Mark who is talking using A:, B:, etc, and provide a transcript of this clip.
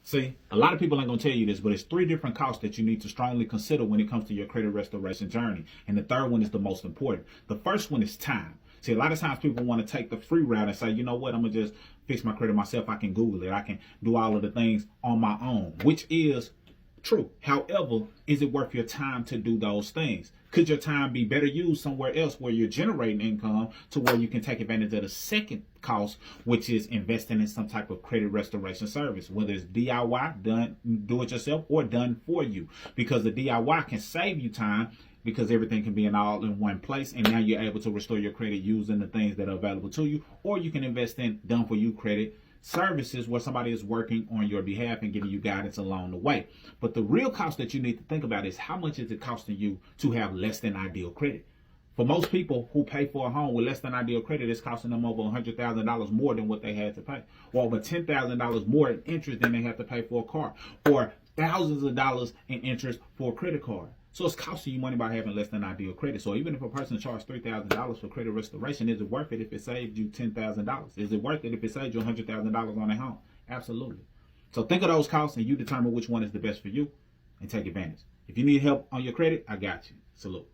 A: See, a lot of people ain't gonna tell you this, but it's 3 different costs that you need to strongly consider when it comes to your credit restoration journey. And the third one is the most important. The first one is time. See, a lot of times people want to take the free route and say, you know what, I'm gonna just fix my credit myself. I can Google it. I can do all of the things on my own, which is true. However, is it worth your time to do those things? Could your time be better used somewhere else where you're generating income to where you can take advantage of the second cost, which is investing in some type of credit restoration service, whether it's DIY, done, do it yourself, or done for you? Because the DIY can save you time because everything can be in all in one place, and now you're able to restore your credit using the things that are available to you. Or you can invest in done for you credit services where somebody is working on your behalf and giving you guidance along the way. But the real cost that you need to think about is how much is it costing you to have less than ideal credit. For most people who pay for a home with less than ideal credit, it's costing them over $100,000 more than what they had to pay, or over $10,000 more in interest than they had to pay for a car, or thousands of dollars in interest for a credit card. So it's costing you money by having less than ideal credit. So even if a person charges $3,000 for credit restoration, is it worth it if it saved you $10,000? Is it worth it if it saved you $100,000 on a home? Absolutely. So think of those costs and you determine which one is the best for you and take advantage. If you need help on your credit, I got you. Salute.